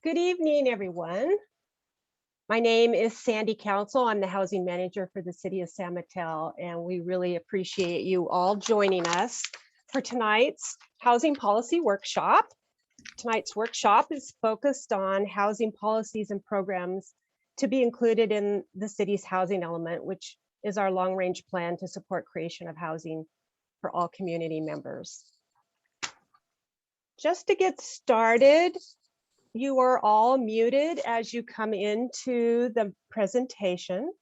Good evening, everyone. My name is Sandy Council. I'm the housing manager for the city of San Mateo, and we really appreciate you all joining us for tonight's housing policy workshop. Tonight's workshop is focused on housing policies and programs to be included in the city's housing element, which is our long-range plan to support creation of housing for all community members. Just to get started, you are all muted as you come into the presentation.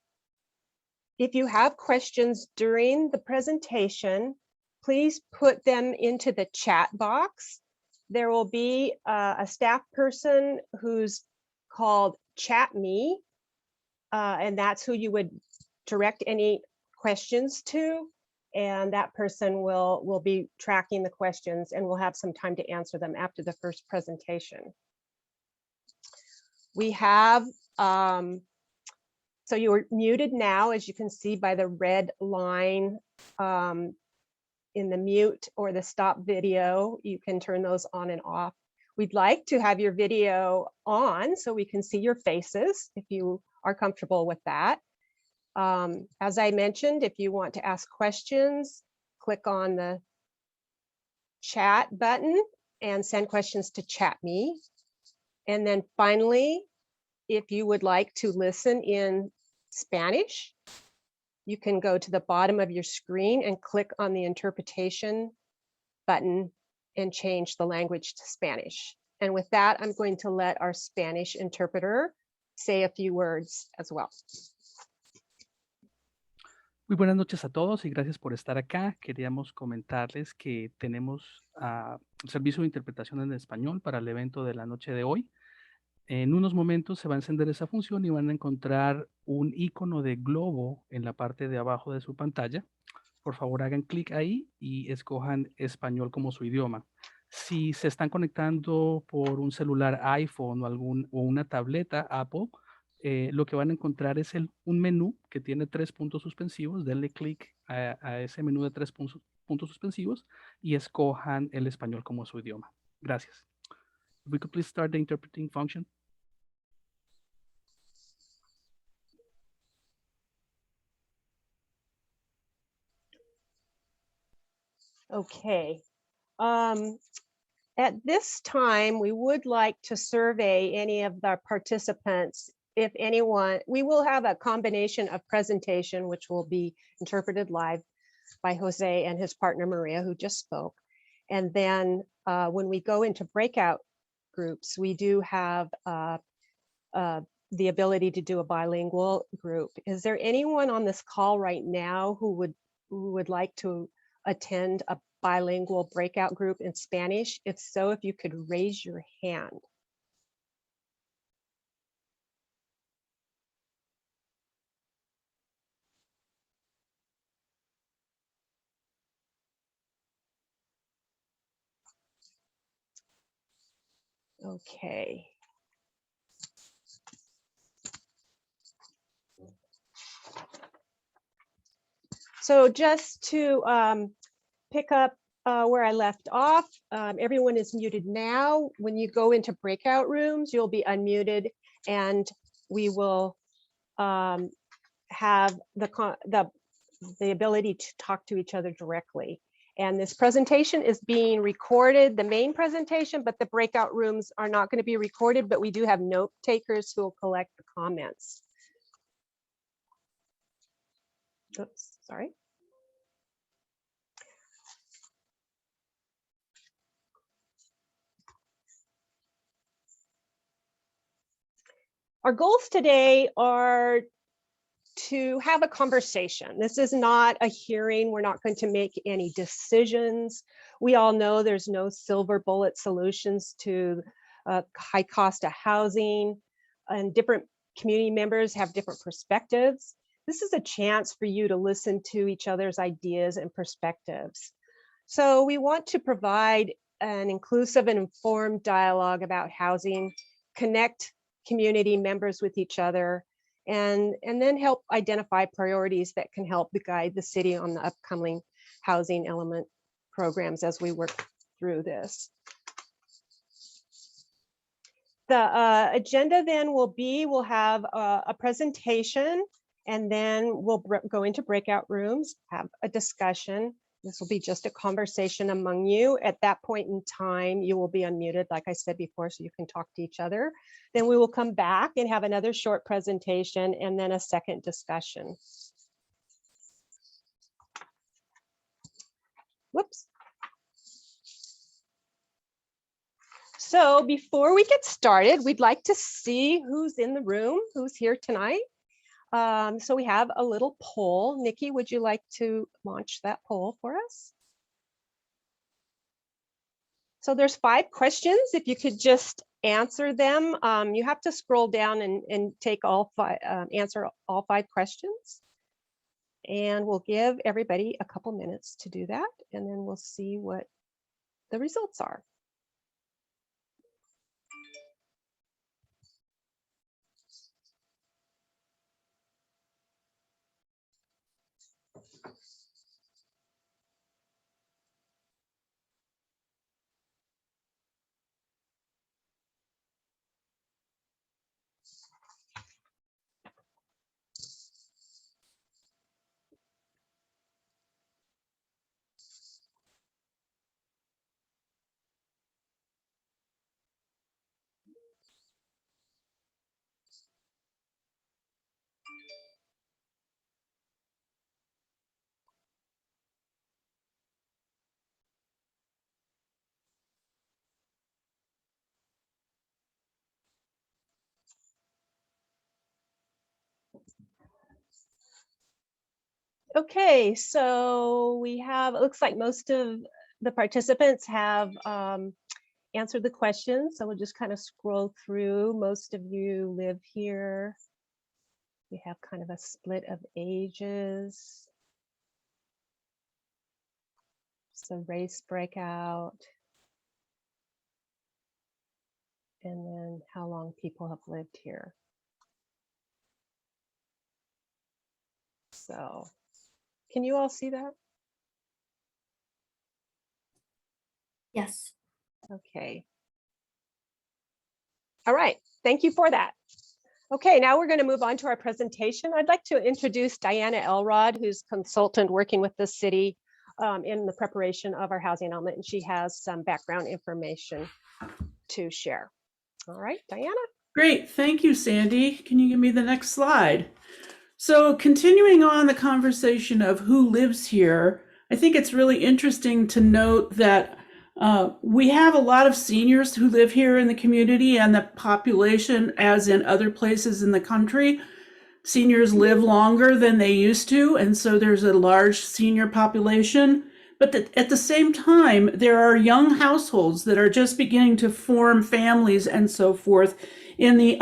If you have questions during the presentation, please put them into the chat box. There will be a staff person who's called Chat Me, and that's who you would direct any questions to. And that person will be tracking the questions, and we'll have some time to answer them after the first presentation. We have, so you are muted now, as you can see by the red line in the mute or the stop video. You can turn those on and off. We'd like to have your video on so we can see your faces if you are comfortable with that. As I mentioned, if you want to ask questions, click on the chat button and send questions to Chat Me. And then finally, if you would like to listen in Spanish, you can go to the bottom of your screen and click on the interpretation button and change the language to Spanish. And with that, I'm going to let our Spanish interpreter say a few words as well. Muy buenas noches a todos y gracias por estar acá. Queríamos comentarles que tenemos servicio de interpretación en español para el evento de la noche de hoy. En unos momentos se va a encender esa función y van a encontrar un icono de globo en la parte de abajo de su pantalla. Por favor, hagan clic ahí y escojan español como su idioma. Si se están conectando por un celular iPhone o una tableta Apple, lo que van a encontrar es un menú que tiene 3 puntos suspensivos. Denle clic a ese menú de 3 puntos suspensivos y escojan el español como su idioma. Gracias. If we could please start the interpreting function. Okay. At this time, we would like to survey any of the participants. If anyone, we will have a combination of presentation, which will be interpreted live by Jose and his partner Maria, who just spoke. And then when we go into breakout groups, we do have the ability to do a bilingual group. Is there anyone on this call right now who would like to attend a bilingual breakout group in Spanish? If so, if you could raise your hand. Okay. So just to pick up where I left off, everyone is muted now. When you go into breakout rooms, you'll be unmuted, and we will have the ability to talk to each other directly. And this presentation is being recorded, the main presentation, but the breakout rooms are not going to be recorded, but we do have note takers who will collect the comments. Oops, sorry. Our goals today are to have a conversation. This is not a hearing. We're not going to make any decisions. We all know there's no silver bullet solutions to high cost of housing, and different community members have different perspectives. This is a chance for you to listen to each other's ideas and perspectives. So we want to provide an inclusive and informed dialogue about housing, connect community members with each other, and then help identify priorities that can help guide the city on the upcoming housing element programs as we work through this. The agenda then will be, we'll have a presentation, and then we'll go into breakout rooms, have a discussion. This will be just a conversation among you. At that point in time, you will be unmuted, like I said before, so you can talk to each other. Then we will come back and have another short presentation and then a second discussion. Whoops. So before we get started, we'd like to see who's in the room, who's here tonight. So we have a little poll. Nikki, would you like to launch that poll for us? So there's 5 questions. If you could just answer them. You have to scroll down and take all 5, answer all 5 questions. And we'll give everybody a couple minutes to do that, and then we'll see what the results are. Okay, so we have, it looks like most of the participants have answered the questions. So we'll just kind of scroll through. Most of you live here. We have kind of a split of ages. So race breakout. And then how long people have lived here. So can you all see that? Yes. Okay. All right, thank you for that. Okay, now we're going to move on to our presentation. I'd like to introduce Diana Elrod, who's consultant working with the city in the preparation of our housing element, and she has some background information to share. All right, Diana. Great, thank you, Sandy. Can you give me the next slide? So continuing on the conversation of who lives here, I think it's really interesting to note that we have a lot of seniors who live here in the community, and the population, as in other places in the country, seniors live longer than they used to, and so there's a large senior population. But at the same time, there are young households that are just beginning to form families and so forth. In the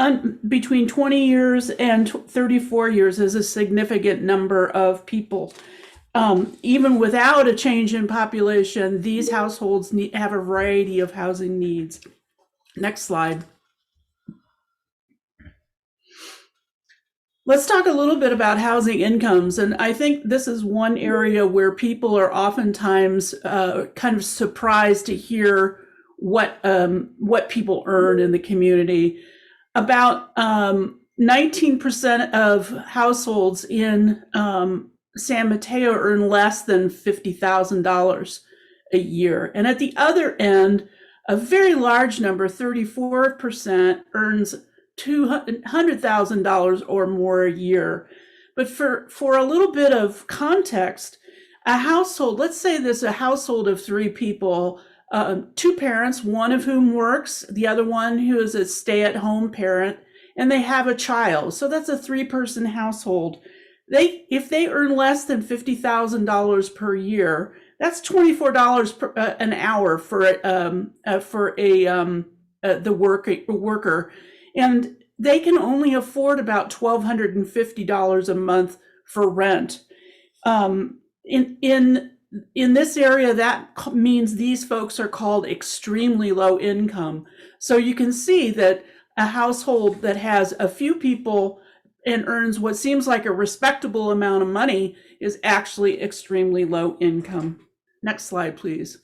between 20 years and 34 years is a significant number of people. Even without a change in population, these households have a variety of housing needs. Next slide. Let's talk a little bit about housing incomes. And I think this is one area where people are oftentimes kind of surprised to hear what people earn in the community. About 19% of households in San Mateo earn less than $50,000 a year. And at the other end, a very large number, 34%, earns $200,000 or more a year. But for a little bit of context, a household, let's say there's a household of 3 people, 2 parents, one of whom works, the other one who is a stay-at-home parent, and they have a child. So that's a 3-person household. If they earn less than $50,000 per year, that's $24 an hour for the worker, and they can only afford about $1,250 a month for rent. In this area, that means these folks are called extremely low income. So you can see that a household that has a few people and earns what seems like a respectable amount of money is actually extremely low income. Next slide, please.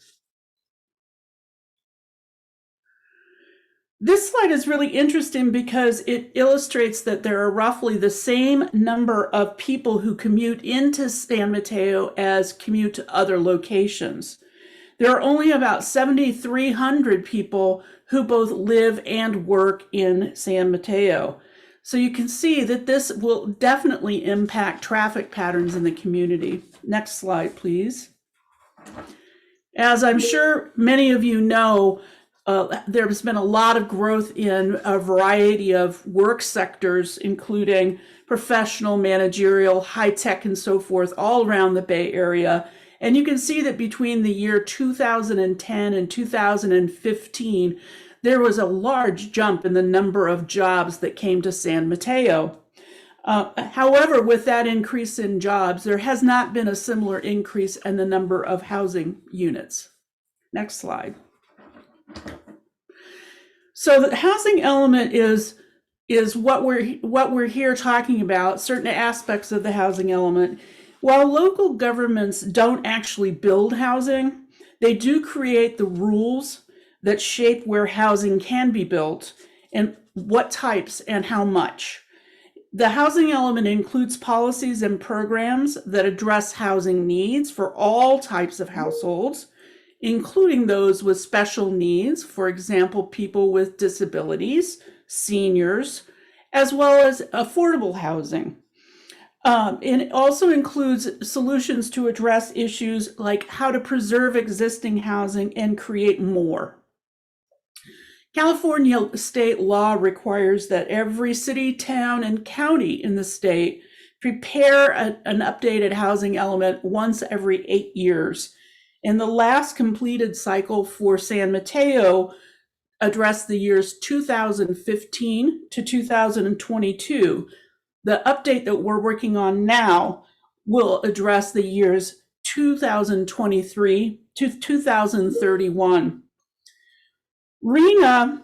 This slide is really interesting because it illustrates that there are roughly the same number of people who commute into San Mateo as commute to other locations. There are only about 7,300 people who both live and work in San Mateo. So you can see that this will definitely impact traffic patterns in the community. Next slide, please. As I'm sure many of you know, there's been a lot of growth in a variety of work sectors, including professional, managerial, high tech, and so forth, all around the Bay Area. And you can see that between the year 2010 and 2015, there was a large jump in the number of jobs that came to San Mateo. However, with that increase in jobs, there has not been a similar increase in the number of housing units. Next slide. So the housing element is what we're here talking about, certain aspects of the housing element. While local governments don't actually build housing, they do create the rules that shape where housing can be built and what types and how much. The housing element includes policies and programs that address housing needs for all types of households, including those with special needs, for example, people with disabilities, seniors, as well as affordable housing. And it also includes solutions to address issues like how to preserve existing housing and create more. California state law requires that every city, town, and county in the state prepare an updated housing element once every 8 years. And the last completed cycle for San Mateo addressed the years 2015 to 2022. The update that we're working on now will address the years 2023 to 2031. RHNA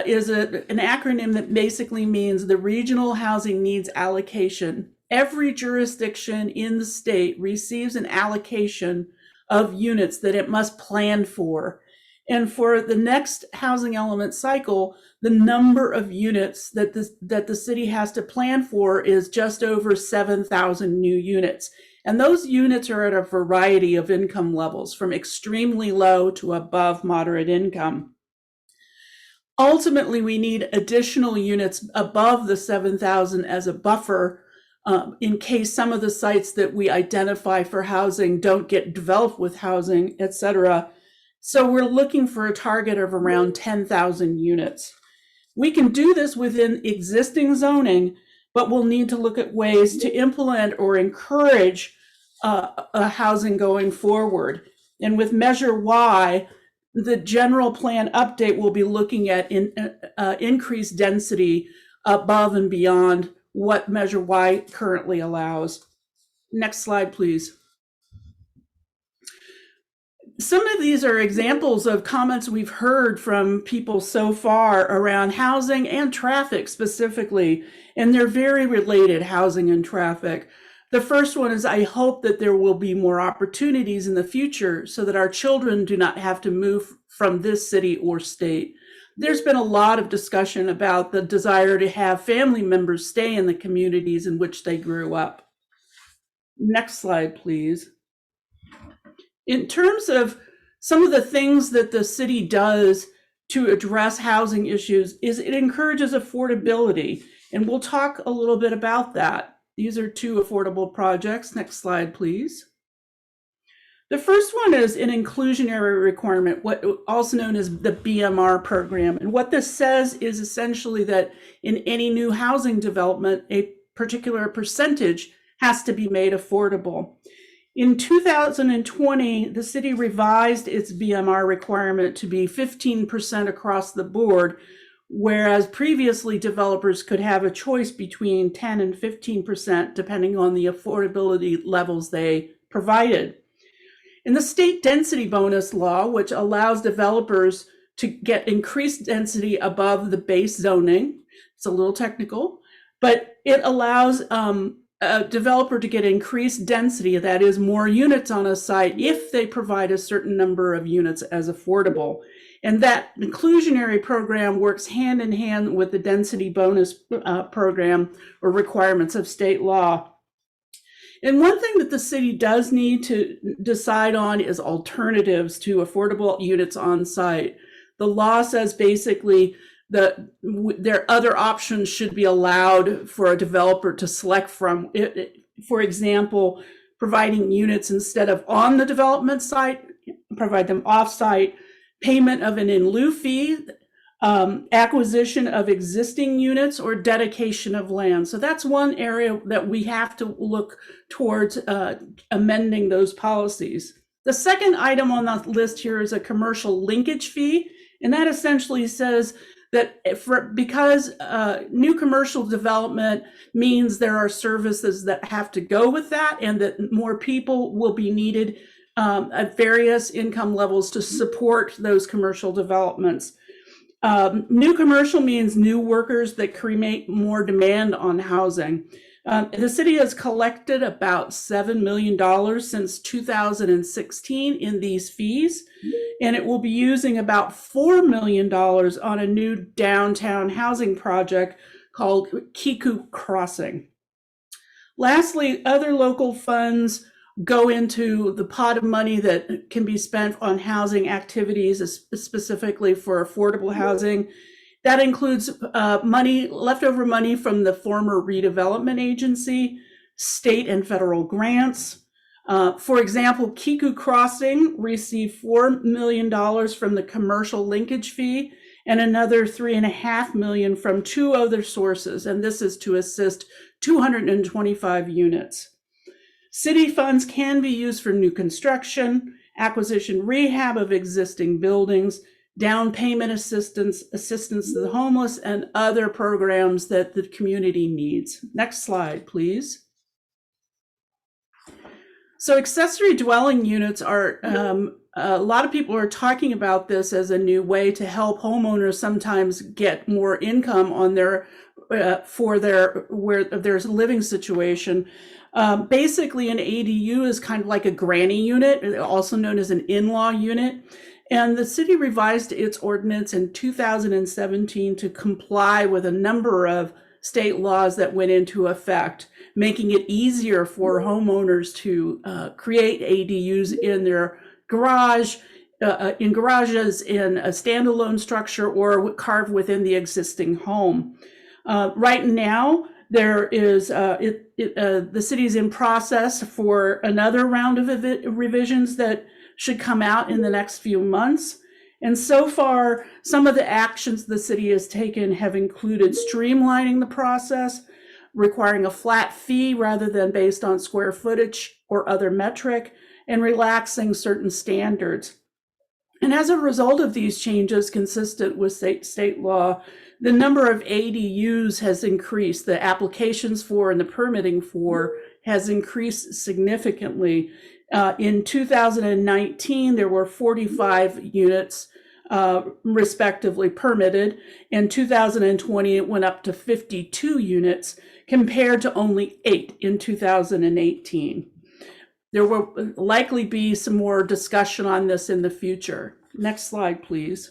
is an acronym that basically means the Regional Housing Needs Allocation. Every jurisdiction in the state receives an allocation of units that it must plan for. And for the next housing element cycle, the number of units that the city has to plan for is just over 7,000 new units. And those units are at a variety of income levels, from extremely low to above moderate income. Ultimately, we need additional units above the 7,000 as a buffer in case some of the sites that we identify for housing don't get developed with housing, et cetera. So we're looking for a target of around 10,000 units. We can do this within existing zoning, but we'll need to look at ways to implement or encourage housing going forward. And with Measure Y, the general plan update will be looking at increased density above and beyond what Measure Y currently allows. Next slide, please. Some of these are examples of comments we've heard from people so far around housing and traffic specifically, and they're very related, housing and traffic. The first one is, I hope that there will be more opportunities in the future so that our children do not have to move from this city or state. There's been a lot of discussion about the desire to have family members stay in the communities in which they grew up. Next slide, please. In terms of some of the things that the city does to address housing issues, is it encourages affordability. And we'll talk a little bit about that. These are two affordable projects. Next slide, please. The first one is an inclusionary requirement, what also known as the BMR program. And what this says is essentially that in any new housing development, a particular percentage has to be made affordable. In 2020, the city revised its BMR requirement to be 15% across the board, whereas previously developers could have a choice between 10 and 15% depending on the affordability levels they provided. In the state density bonus law, which allows developers to get increased density above the base zoning, it's a little technical, but it allows a developer to get increased density, that is more units on a site, if they provide a certain number of units as affordable. And that inclusionary program works hand in hand with the density bonus program or requirements of state law. And one thing that the city does need to decide on is alternatives to affordable units on site. The law says basically that their other options should be allowed for a developer to select from. For example, providing units instead of on the development site, provide them off-site, payment of an in lieu fee, acquisition of existing units, or dedication of land. So that's one area that we have to look towards amending those policies. The second item on the list here is a commercial linkage fee, and that essentially says that because new commercial development means there are services that have to go with that, and that more people will be needed at various income levels to support those commercial developments. New commercial means new workers that create more demand on housing. The city has collected about $7 million since 2016 in these fees, and it will be using about $4 million on a new downtown housing project called Kiku Crossing. Lastly, other local funds go into the pot of money that can be spent on housing activities, specifically for affordable housing. That includes leftover money from the former redevelopment agency, state and federal grants. For example, Kiku Crossing received $4 million from the commercial linkage fee and another $3.5 million from two other sources, and this is to assist 225 units. City funds can be used for new construction, acquisition rehab of existing buildings, down payment assistance to the homeless, and other programs that the community needs. Next slide, please. So accessory dwelling units are, a lot of people are talking about this as a new way to help homeowners sometimes get more income on their, for their living situation. Basically, an ADU is kind of like a granny unit, also known as an in-law unit. And the city revised its ordinance in 2017 to comply with a number of state laws that went into effect, making it easier for homeowners to create ADUs in their garage, in garages, in a standalone structure, or carved within the existing home. Right now, there is the city's in process for another round of revisions that should come out in the next few months. And so far, some of the actions the city has taken have included streamlining the process, requiring a flat fee rather than based on square footage or other metric, and relaxing certain standards. And as a result of these changes consistent with state law, the number of ADUs has increased. The applications for and the permitting for has increased significantly. In 2019, there were 45 units respectively permitted. In 2020, it went up to 52 units compared to only 8 in 2018. There will likely be some more discussion on this in the future. Next slide, please.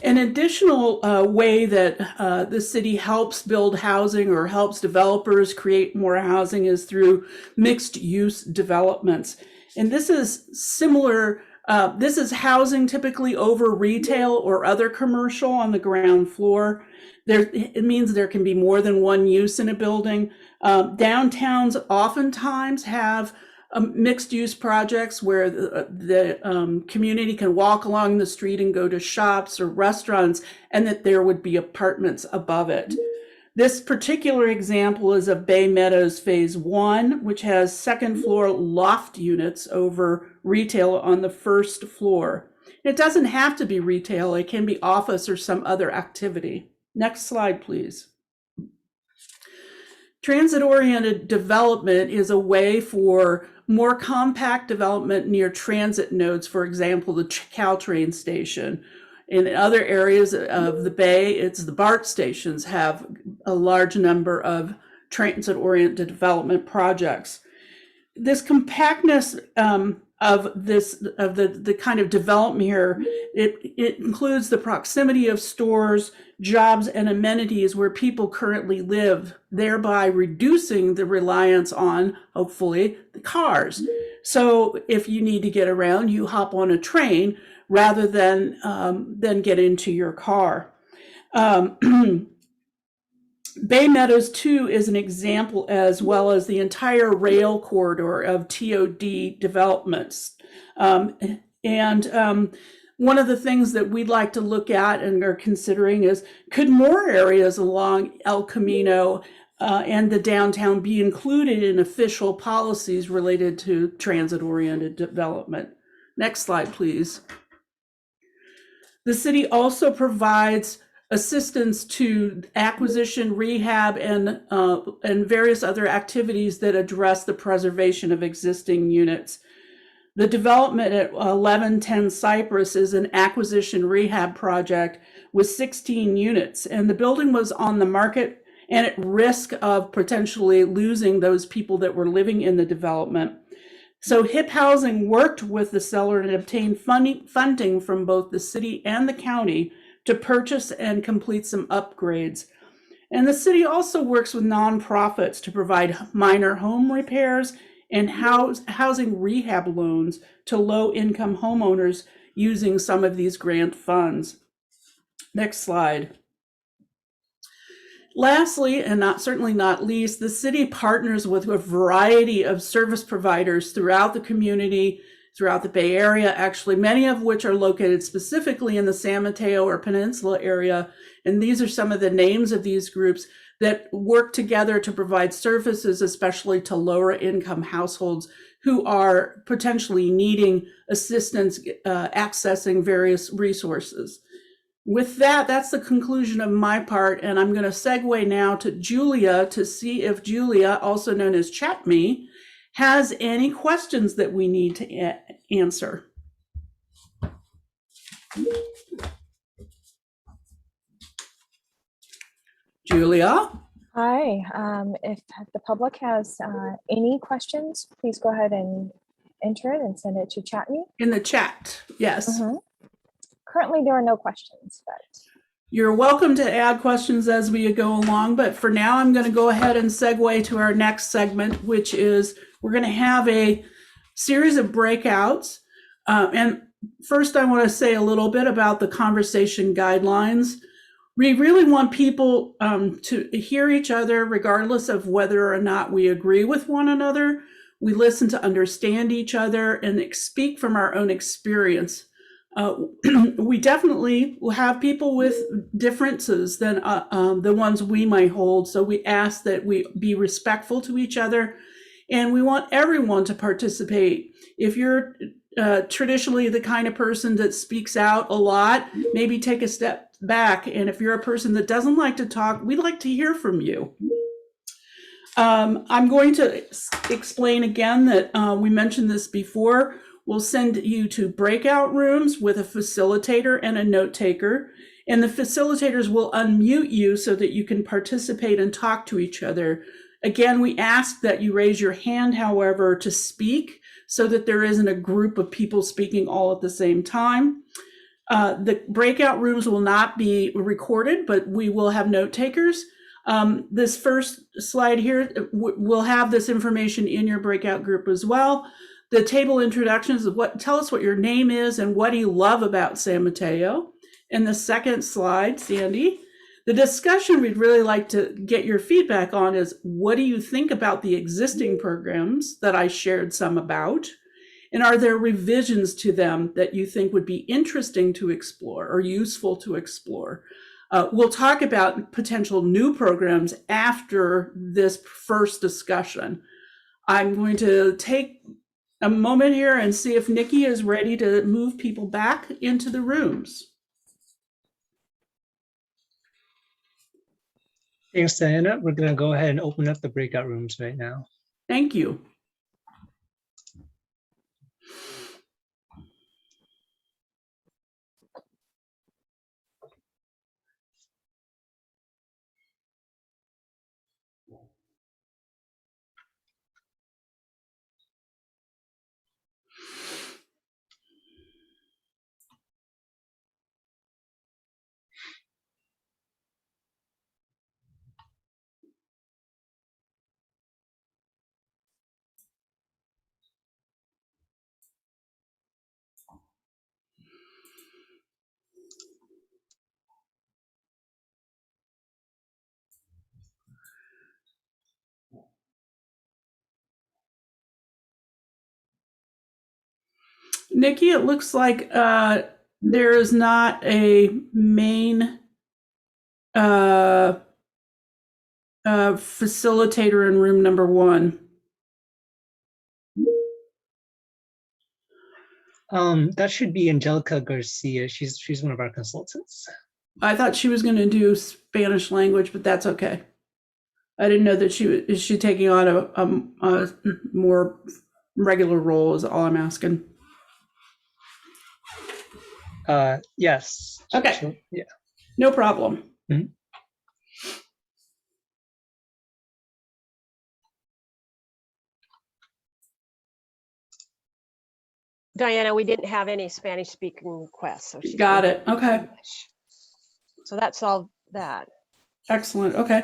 An additional way that the city helps build housing or helps developers create more housing is through mixed use developments. And this is similar, this is housing typically over retail or other commercial on the ground floor. It means there can be more than one use in a building. Downtowns oftentimes have mixed use projects where the community can walk along the street and go to shops or restaurants, and that there would be apartments above it. This particular example is of Bay Meadows Phase 1, which has second floor loft units over retail on the first floor. It doesn't have to be retail, it can be office or some other activity. Next slide, please. Transit-oriented development is a way for more compact development near transit nodes, for example, the Caltrain station. In other areas of the Bay, it's the BART stations have a large number of transit-oriented development projects. This compactness of the kind of development here. It includes the proximity of stores, jobs, and amenities where people currently live, thereby reducing the reliance on, hopefully, the cars. So if you need to get around, you hop on a train rather than get into your car. Bay Meadows 2 is an example, as well as the entire rail corridor of TOD developments. One of the things that we'd like to look at and are considering is, could more areas along El Camino and the downtown be included in official policies related to transit-oriented development? Next slide, please. The city also provides assistance to acquisition, rehab, and various other activities that address the preservation of existing units. The development at 1110 Cypress is an acquisition rehab project with 16 units, and the building was on the market and at risk of potentially losing those people that were living in the development. So HIP Housing worked with the seller and obtained funding from both the city and the county to purchase and complete some upgrades. And the city also works with nonprofits to provide minor home repairs and housing rehab loans to low-income homeowners using some of these grant funds. Next slide. Lastly, and certainly not least, the city partners with a variety of service providers throughout the community, throughout the Bay Area, actually, many of which are located specifically in the San Mateo or Peninsula area. And these are some of the names of these groups that work together to provide services, especially to lower income households who are potentially needing assistance accessing various resources. With that, that's the conclusion of my part, and I'm going to segue now to Julia to see if Julia, also known as ChatMe, has any questions that we need to answer. Julia? Hi, if the public has any questions, please go ahead and enter it and send it to ChatMe. In the chat, yes. Currently, there are no questions, but you're welcome to add questions as we go along, but for now, I'm going to go ahead and segue to our next segment, which is we're going to have a series of breakouts. And first, I want to say a little bit about the conversation guidelines. We really want people to hear each other regardless of whether or not we agree with one another. We listen to understand each other and speak from our own experience. We definitely will have people with differences than the ones we might hold. So we ask that we be respectful to each other, and we want everyone to participate. If you're traditionally the kind of person that speaks out a lot, maybe take a step back. And if you're a person that doesn't like to talk, we'd like to hear from you. I'm going to explain again that we mentioned this before. We'll send you to breakout rooms with a facilitator and a note taker, and the facilitators will unmute you so that you can participate and talk to each other. Again, we ask that you raise your hand, however, to speak so that there isn't a group of people speaking all at the same time. The breakout rooms will not be recorded, but we will have note takers. This first slide here, we'll have this information in your breakout group as well. The table introductions of tell us what your name is and what do you love about San Mateo. And the second slide, Sandy, the discussion we'd really like to get your feedback on is, what do you think about the existing programs that I shared some about? And are there revisions to them that you think would be interesting to explore or useful to explore? We'll talk about potential new programs after this first discussion. I'm going to take a moment here and see if Nikki is ready to move people back into the rooms. Thanks, Diana. We're going to go ahead and open up the breakout rooms right now. Thank you. Nikki, it looks like there is not a main facilitator in room number 1. That should be Angelica Garcia. She's one of our consultants. I thought she was going to do Spanish language, but that's okay. I didn't know that is she taking on a more regular role is all I'm asking. Yes. Okay. Yeah. No problem. Mhm. Diana, we didn't have any Spanish speaking requests. So she's Got gonna it. Okay. English. So that solved that. Excellent. Okay.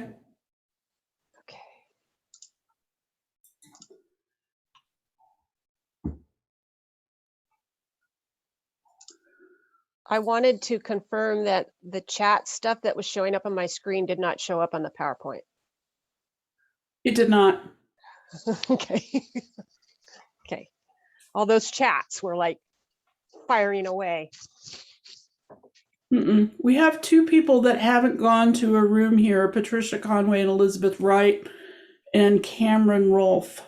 Okay. I wanted to confirm that the chat stuff that was showing up on my screen did not show up on the PowerPoint. It did not. Okay. Okay. All those chats were like firing away. We have 2 people that haven't gone to a room here, Patricia Conway and Elizabeth Wright and Cameron Rolfe.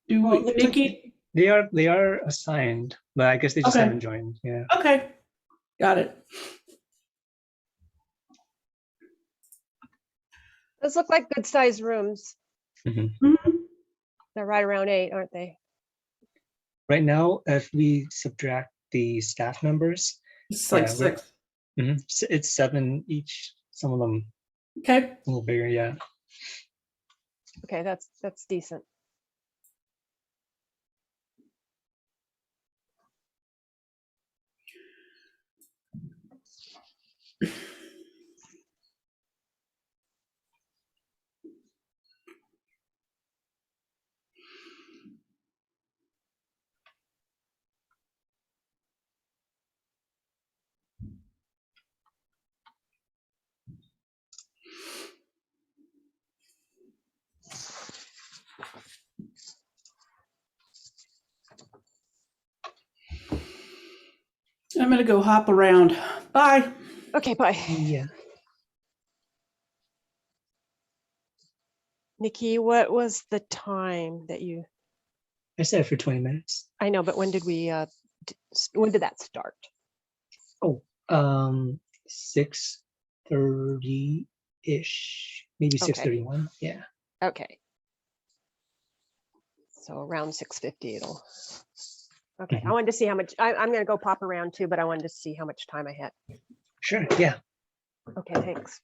Do Well, we, looks like Nikki? they are assigned, but I guess they just Okay. haven't joined. Yeah. Okay. Got it. Those look like good sized rooms. Mhm. They're right around 8, aren't they? Right now, if we subtract the staff members, It's like yeah, we're- 6. it's 7 each. Some of them Okay. a little bigger. Yeah. Okay, that's decent. I'm going to go hop around. Bye. Okay, bye. Yeah. Nikki, what was the time that you, I said for 20 minutes. I know, but when did we, when did that start? Oh, 6:30-ish, maybe Okay. 6:31. Yeah. Okay. So around 6:50 it'll, okay. I wanted to see how much, I'm going to go pop around too, but I wanted to see how much time I had. Sure. Yeah. Okay, thanks.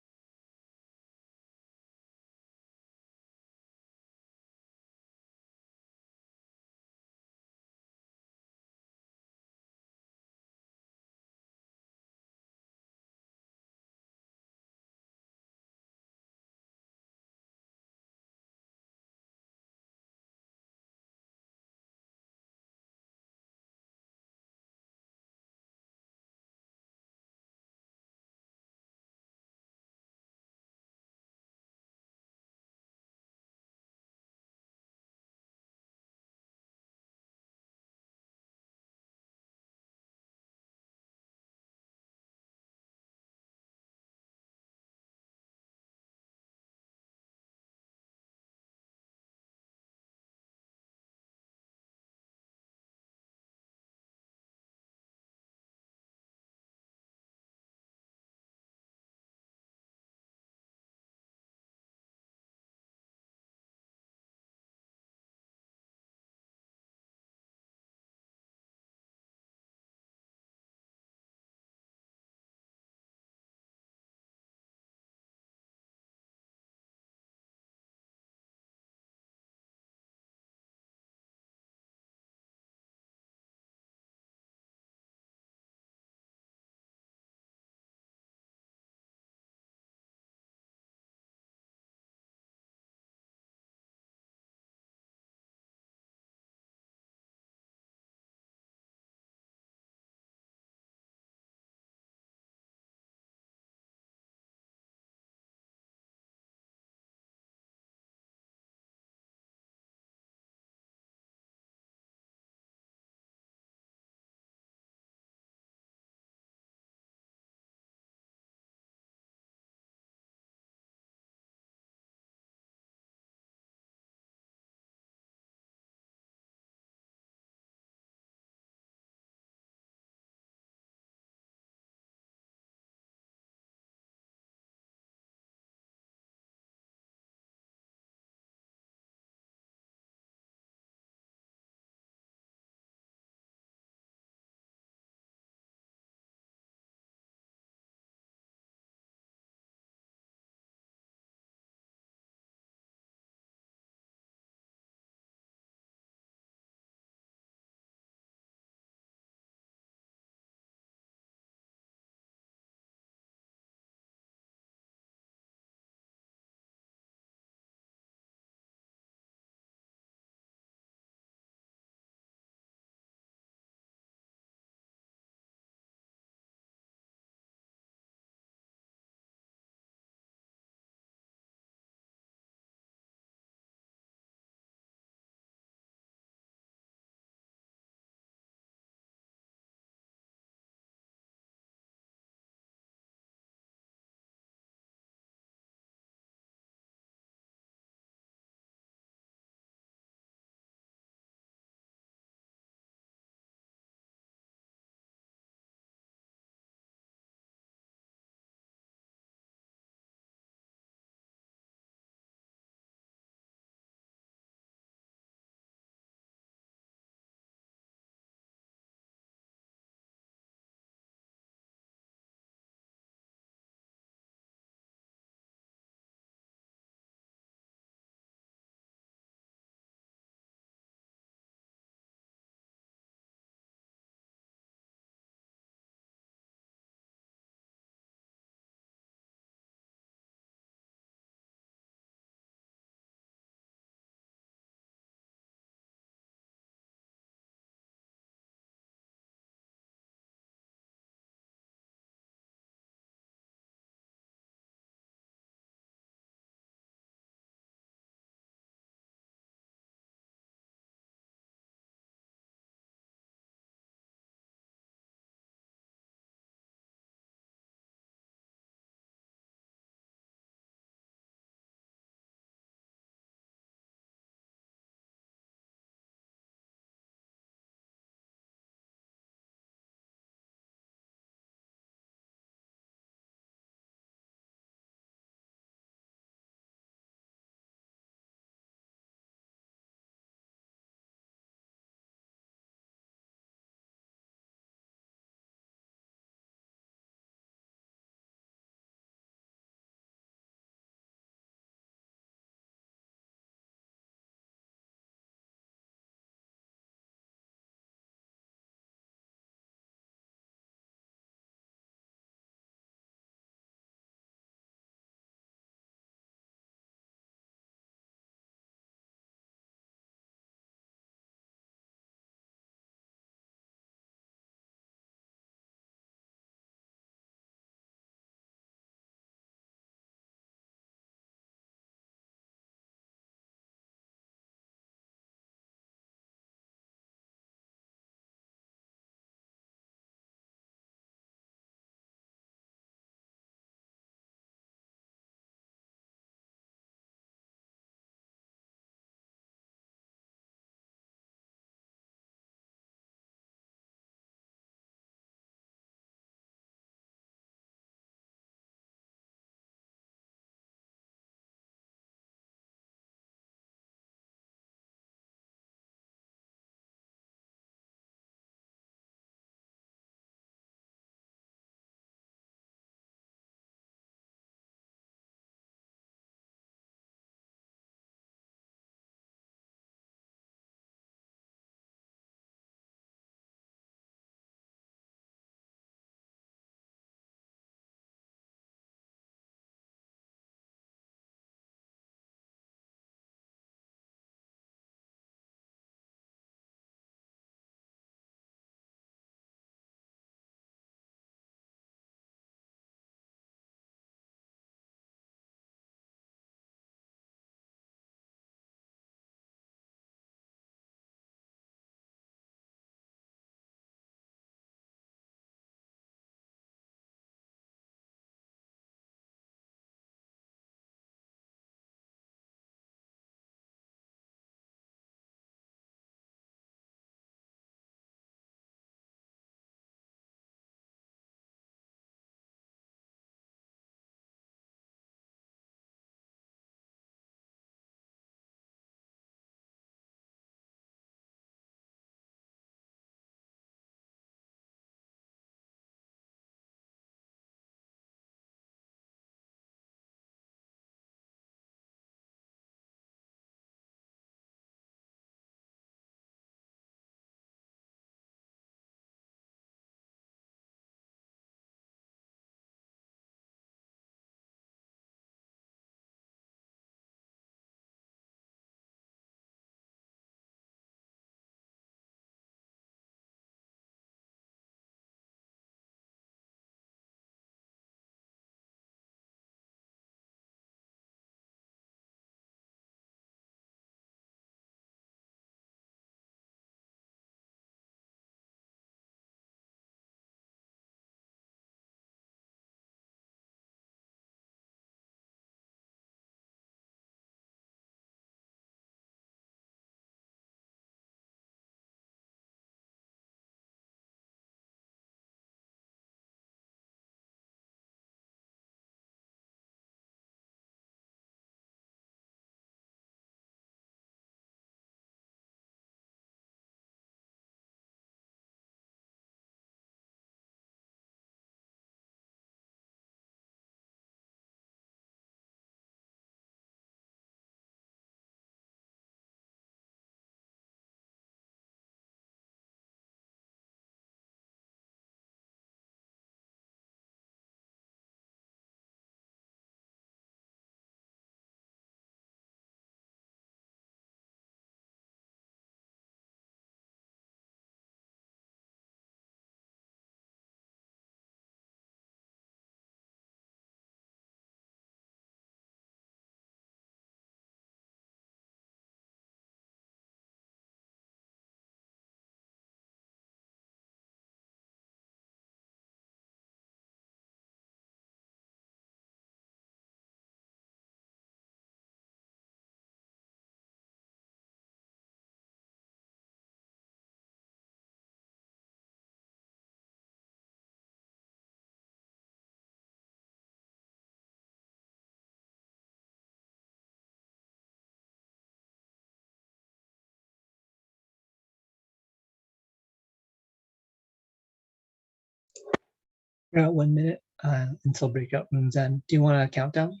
We're at 1 minute until breakout rooms end. Do you want a countdown?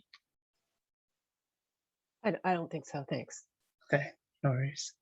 I don't think so. Thanks. Okay, no worries.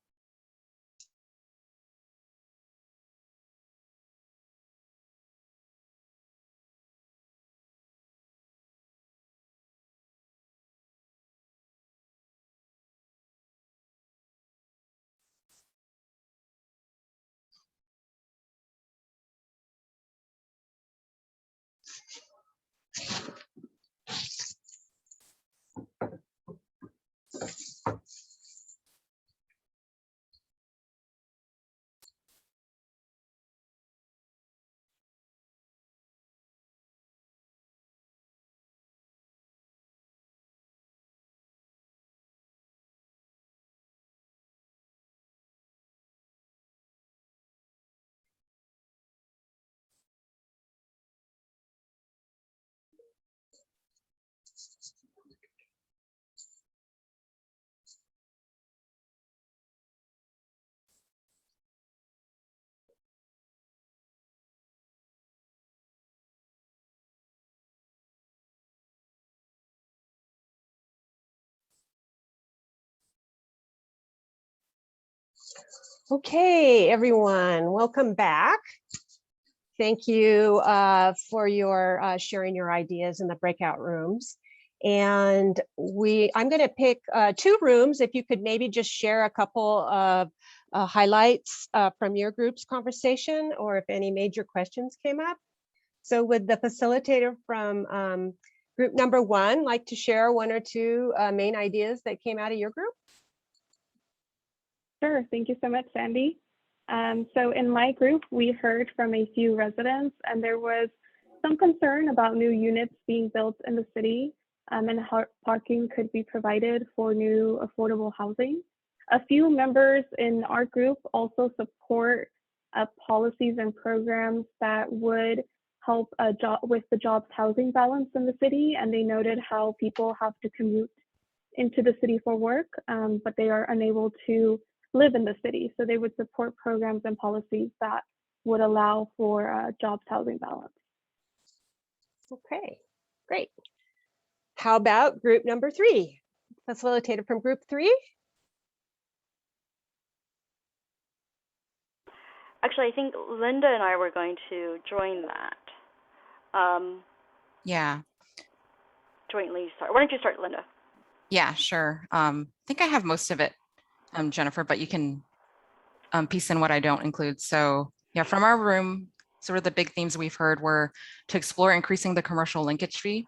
Okay, everyone, welcome back. Thank you for your sharing your ideas in the breakout rooms. And I'm going to pick 2 rooms. If you could maybe just share a couple of highlights from your group's conversation, or if any major questions came up. So would the facilitator from group number 1 like to share 1 or 2 main ideas that came out of your group? Sure, thank you so much, Sandy. So in my group, we heard from a few residents, and there was some concern about new units being built in the city and how parking could be provided for new affordable housing. A few members in our group also support policies and programs that would help with the jobs housing balance in the city, and they noted how people have to commute into the city for work, but they are unable to live in the city. So they would support programs and policies that would allow for jobs housing balance. Okay, great. How about group number 3? Facilitator from group 3? Actually, I think Linda and I were going to join that. Yeah, Jointly start. Why don't you start, Linda? yeah, sure. I think I have most of it, Jennifer, but you can piece in what I don't include. So yeah, from our room, sort of the big themes we've heard were to explore increasing the commercial linkage fee.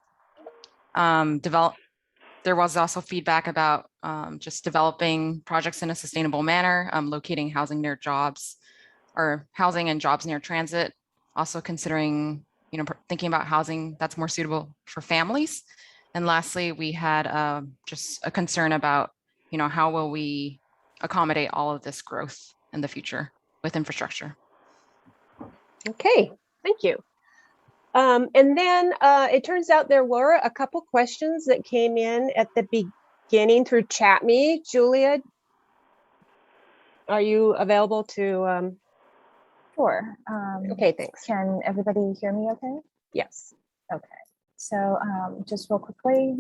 There was also feedback about just developing projects in a sustainable manner, locating housing near jobs or housing and jobs near transit. Also considering, thinking about housing that's more suitable for families. And lastly, we had just a concern about, how will we accommodate all of this growth in the future with infrastructure. Okay, thank you. And then it turns out there were a couple questions that came in at the beginning through ChatMe. Julia, are you available to? Sure. Okay, thanks. Can everybody hear me okay? Yes. Okay. So just real quickly.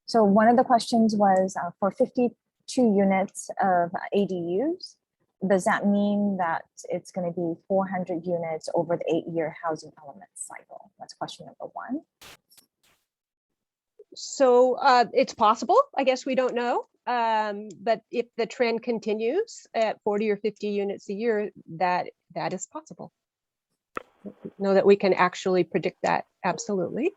So one of the questions was for 52 units of ADUs, does that mean that it's going to be 400 units over the 8-year housing element cycle? That's question number 1. So it's possible. I guess we don't know. But if the trend continues at 40 or 50 units a year, that is possible. Know that we can actually predict that. Absolutely.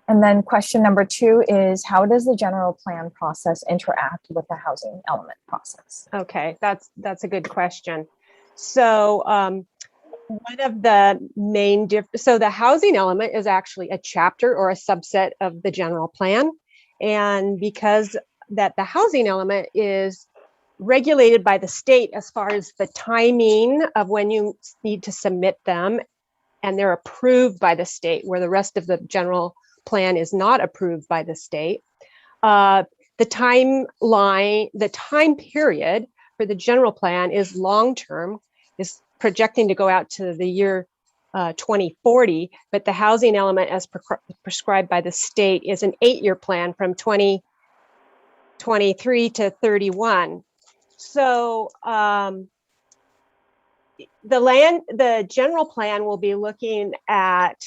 And then question number 2 is, how does the general plan process interact with the housing element process? Okay, that's a good question. So one of the main so the housing element is actually a chapter or a subset of the general plan. And because that the housing element is regulated by the state as far as the timing of when you need to submit them, and they're approved by the state, where the rest of the general plan is not approved by the state. The time period for the general plan is long-term, is projecting to go out to the year 2040, but the housing element as prescribed by the state is an 8-year plan from 2023 to 31. So the general plan will be looking at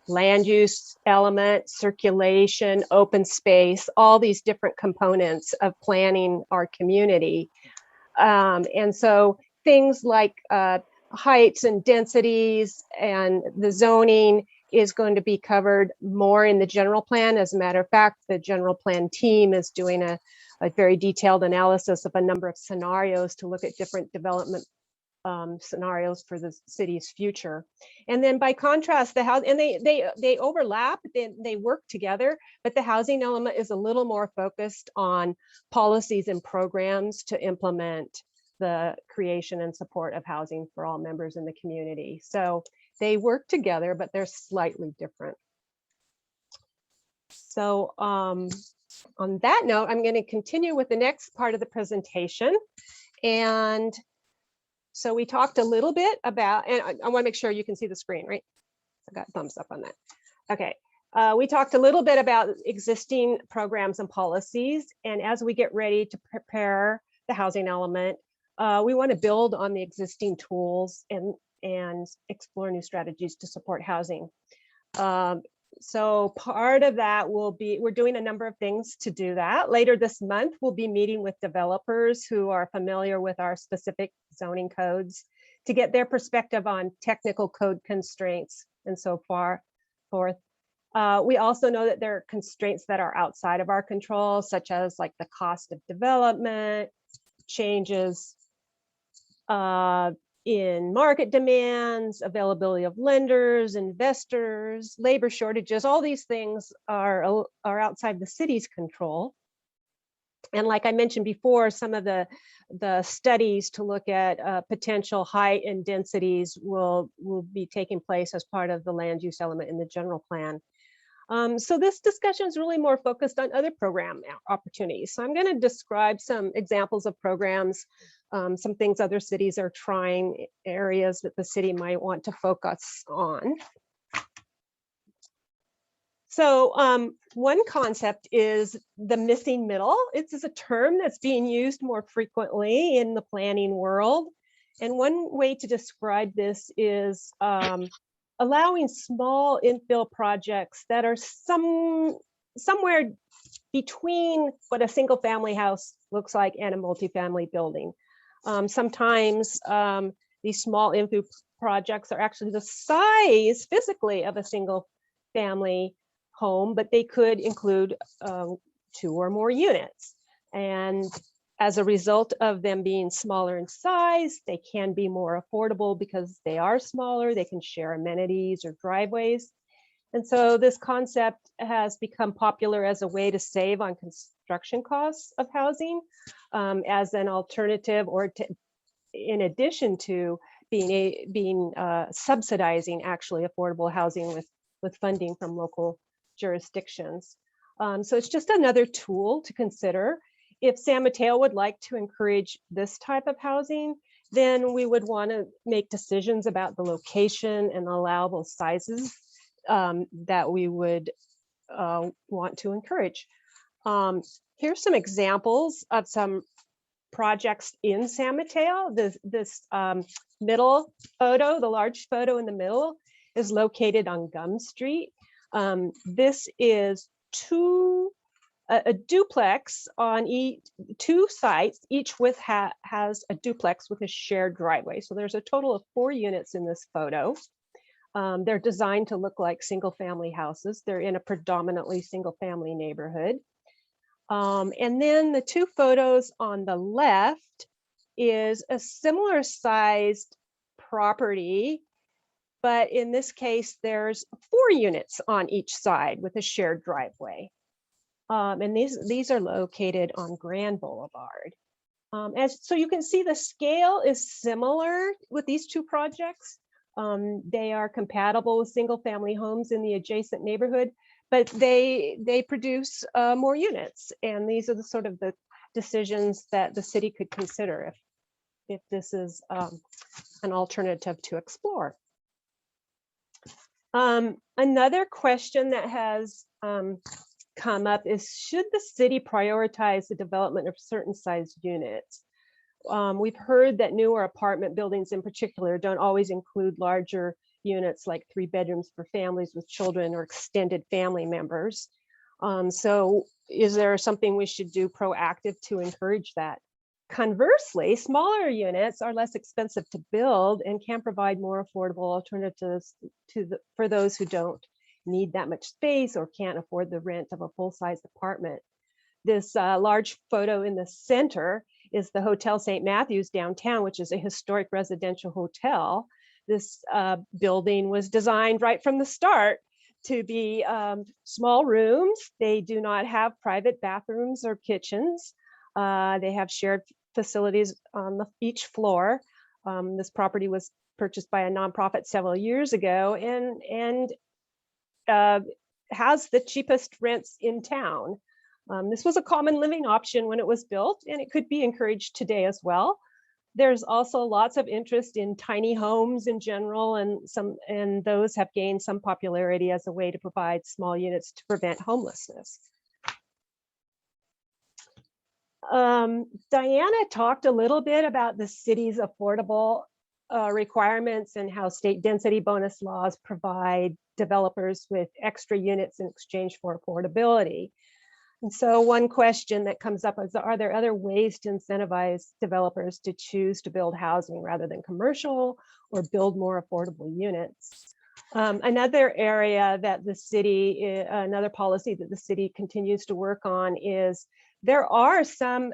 land use element, circulation, open space, all these different components of planning our community. And so things like heights and densities and the zoning is going to be covered more in the general plan. As a matter of fact, the general plan team is doing a very detailed analysis of a number of scenarios to look at different development scenarios for the city's future. And then by contrast, the house, and they overlap, they work together, but the housing element is a little more focused on policies and programs to implement the creation and support of housing for all members in the community. So they work together, but they're slightly different. So on that note, I'm going to continue with the next part of the presentation. And so we talked a little bit about, and I want to make sure you can see the screen, right? I got thumbs up on that. Okay. We talked a little bit about existing programs and policies. And as we get ready to prepare the housing element, we want to build on the existing tools and explore new strategies to support housing. So part of that will be, we're doing a number of things to do that. Later this month, we'll be meeting with developers who are familiar with our specific zoning codes to get their perspective on technical code constraints and so forth. We also know that there are constraints that are outside of our control, such as like the cost of development, changes in market demands, availability of lenders, investors, labor shortages. All these things are outside the city's control. And like I mentioned before, some of the studies to look at potential height and densities will be taking place as part of the land use element in the general plan. So this discussion is really more focused on other program opportunities. So I'm going to describe some examples of programs, some things other cities are trying, areas that the city might want to focus on. So one concept is the missing middle. It's a term that's being used more frequently in the planning world. And one way to describe this is allowing small infill projects that are somewhere between what a single family house looks like and a multifamily building. Sometimes these small infill projects are actually the size physically of a single family home, but they could include 2 or more units. And as a result of them being smaller in size, they can be more affordable because they are smaller, they can share amenities or driveways. And so this concept has become popular as a way to save on construction costs of housing, as an alternative or in addition to being subsidizing actually affordable housing with funding from local jurisdictions. So it's just another tool to consider. If San Mateo would like to encourage this type of housing, then we would want to make decisions about the location and allowable sizes that we would want to encourage. Here's some examples of some projects in San Mateo. This middle photo, the large photo in the middle, is located on Gum Street. This is a duplex on 2 sites, each has a duplex with a shared driveway. So there's a total of 4 units in this photo. They're designed to look like single family houses. They're in a predominantly single family neighborhood. And then the 2 photos on the left is a similar sized property, but in this case, there's 4 units on each side with a shared driveway. And these are located on Grand Boulevard. So you can see, the scale is similar with these 2 projects. They are compatible with single family homes in the adjacent neighborhood, but they produce more units. And these are the sort of the decisions that the city could consider if this is an alternative to explore. Another question that has come up is, should the city prioritize the development of certain sized units? We've heard that newer apartment buildings in particular don't always include larger units like 3 bedrooms for families with children or extended family members. So is there something we should do proactive to encourage that? Conversely, smaller units are less expensive to build and can provide more affordable alternatives for those who don't need that much space or can't afford the rent of a full-size apartment. This large photo in the center is the Hotel St. Matthews downtown, which is a historic residential hotel. This building was designed right from the start to be small rooms. They do not have private bathrooms or kitchens. They have shared facilities on each floor. This property was purchased by a nonprofit several years ago and has the cheapest rents in town. This was a common living option when it was built, and it could be encouraged today as well. There's also lots of interest in tiny homes in general, and those have gained some popularity as a way to provide small units to prevent homelessness. Diana talked a little bit about the city's affordable requirements and how state density bonus laws provide developers with extra units in exchange for affordability. And so one question that comes up is, are there other ways to incentivize developers to choose to build housing rather than commercial, or build more affordable units? Another area that the city, another policy that the city continues to work on is, there are some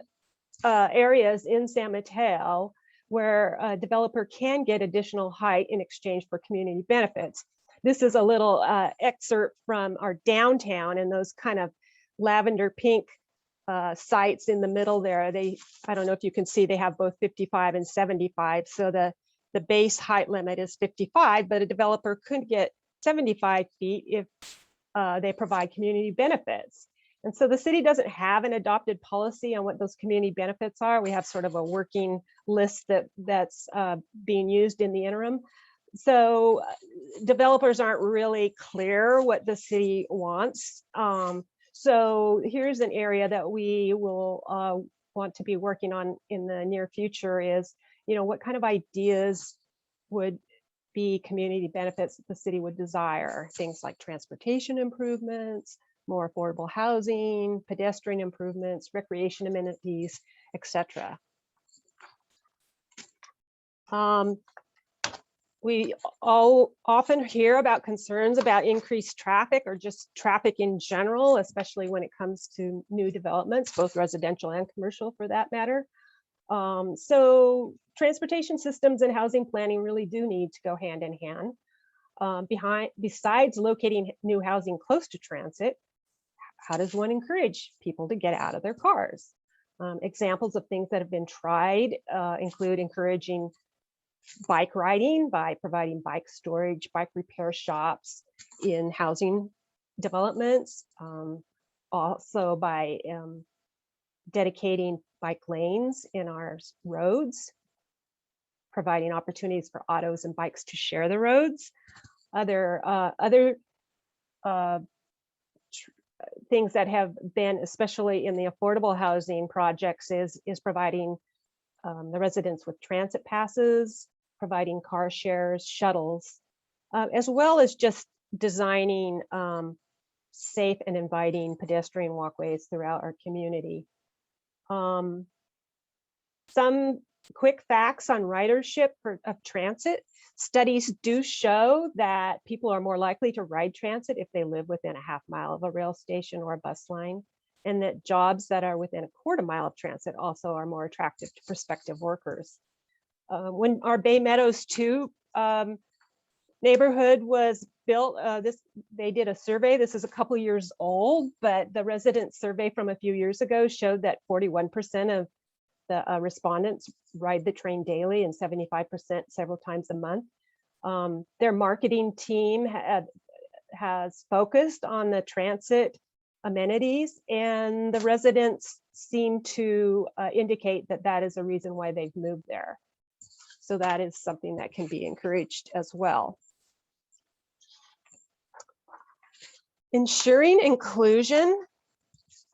areas in San Mateo where a developer can get additional height in exchange for community benefits. This is a little excerpt from our downtown, and those kind of lavender pink sites in the middle there. I don't know if you can see, they have both 55 and 75. So the base height limit is 55, but a developer could get 75 feet if they provide community benefits. And so the city doesn't have an adopted policy on what those community benefits are. We have sort of a working list that's being used in the interim. So developers aren't really clear what the city wants. So here's an area that we will want to be working on in the near future is, what kind of ideas would be community benefits that the city would desire? Things like transportation improvements, more affordable housing, pedestrian improvements, recreation amenities, etc. We all often hear about concerns about increased traffic or just traffic in general, especially when it comes to new developments, both residential and commercial for that matter. So transportation systems and housing planning really do need to go hand in hand. Besides locating new housing close to transit, how does one encourage people to get out of their cars? Examples of things that have been tried include encouraging bike riding by providing bike storage, bike repair shops in housing developments, also by dedicating bike lanes in our roads, providing opportunities for autos and bikes to share the roads. Other things that have been, especially in the affordable housing projects, is providing the residents with transit passes, providing car shares, shuttles, as well as just designing safe and inviting pedestrian walkways throughout our community. Some quick facts on ridership of transit. Studies do show that people are more likely to ride transit if they live within a half mile of a rail station or a bus line, and that jobs that are within a quarter mile of transit also are more attractive to prospective workers. When our Bay Meadows 2 neighborhood was built, they did a survey. This is a couple years old, but the resident survey from a few years ago showed that 41% of the respondents ride the train daily and 75% several times a month. Their marketing team has focused on the transit amenities, and the residents seem to indicate that that is a reason why they've moved there. So that is something that can be encouraged as well. Ensuring inclusion.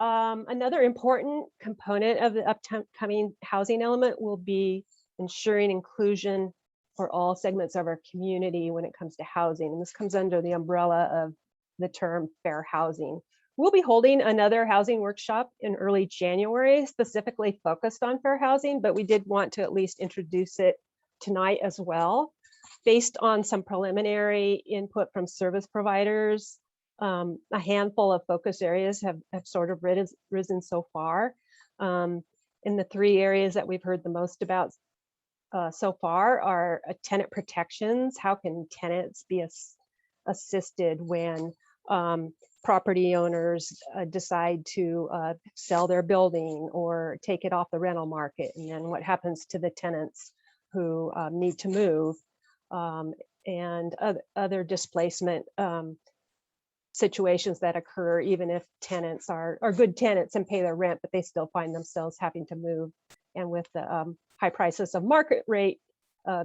Another important component of the upcoming housing element will be ensuring inclusion for all segments of our community when it comes to housing. And this comes under the umbrella of the term fair housing. We'll be holding another housing workshop in early January, specifically focused on fair housing, but we did want to at least introduce it tonight as well. Based on some preliminary input from service providers, a handful of focus areas have sort of risen so far. In the 3 areas that we've heard the most about so far are tenant protections. How can tenants be assisted when property owners decide to sell their building or take it off the rental market? And then what happens to the tenants who need to move, and other displacement situations that occur even if tenants are good tenants and pay their rent, but they still find themselves having to move. And with the high prices of market rate,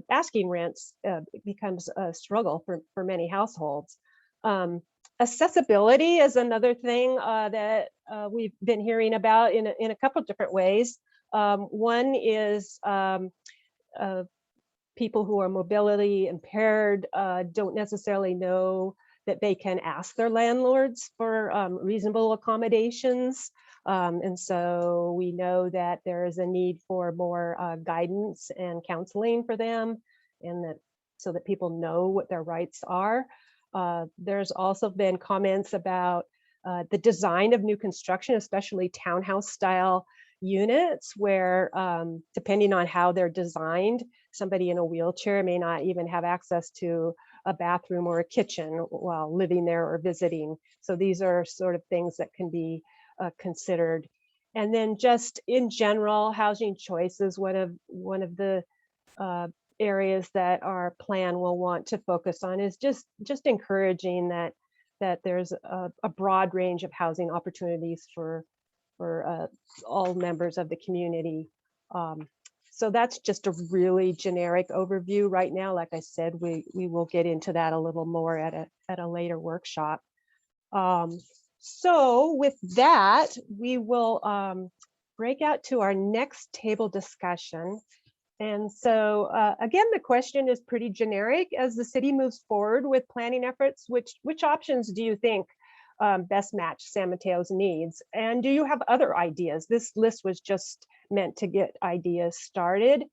asking rents it becomes a struggle for many households. Accessibility is another thing that we've been hearing about in a couple of different ways. One is people who are mobility impaired don't necessarily know that they can ask their landlords for reasonable accommodations. And so we know that there is a need for more guidance and counseling for them, and that so that people know what their rights are. There's also been comments about the design of new construction, especially townhouse style units, where depending on how they're designed, somebody in a wheelchair may not even have access to a bathroom or a kitchen while living there or visiting. So these are sort of things that can be considered. And then just in general, housing choice is one of the areas that our plan will want to focus on, is just encouraging that there's a broad range of housing opportunities for all members of the community. So that's just a really generic overview right now. Like I said, we will get into that a little more at a later workshop. So with that, we will break out to our next table discussion. And so again, the question is pretty generic. As the city moves forward with planning efforts, which options do you think best match San Mateo's needs? And do you have other ideas? This list was just meant to get ideas started.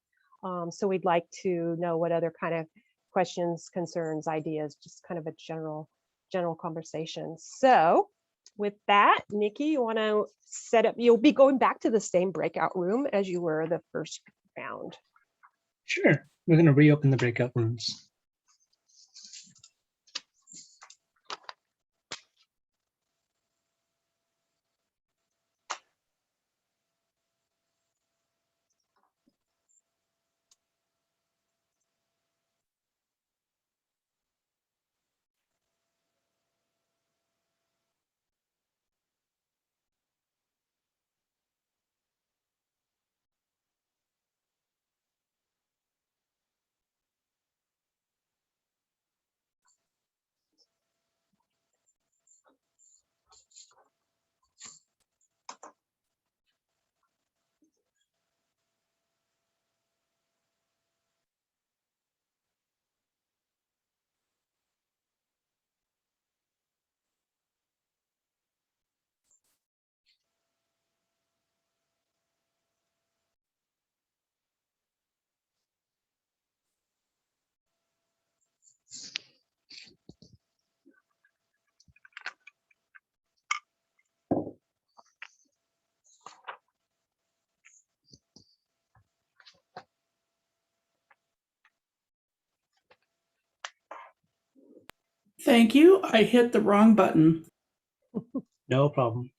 So we'd like to know what other kind of questions, concerns, ideas, just kind of a general conversation. So with that, Nikki, you want to set up, you'll be going back to the same breakout room as you were the first round. Sure, we're going to reopen the breakout rooms. Thank you. I hit the wrong button. No problem.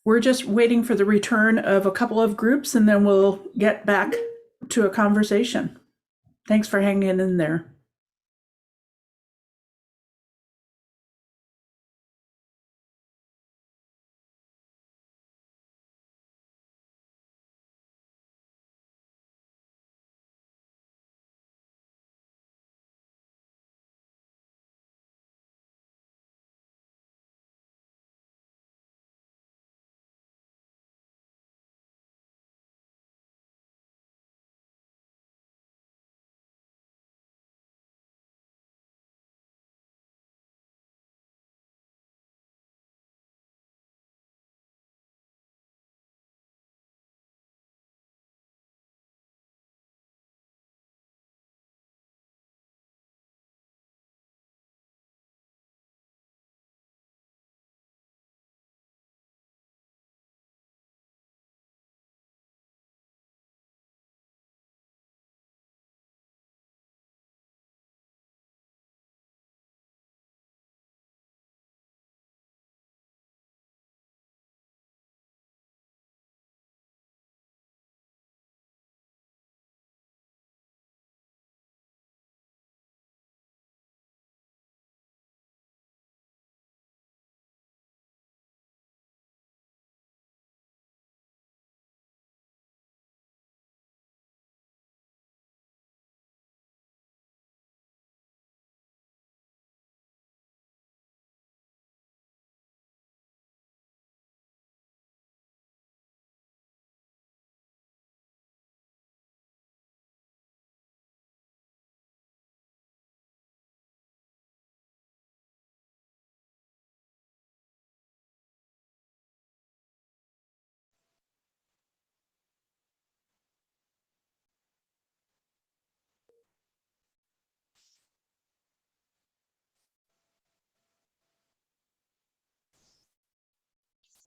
We're just waiting for the return of a couple of groups, and then we'll get back to a conversation. Thanks for hanging in there.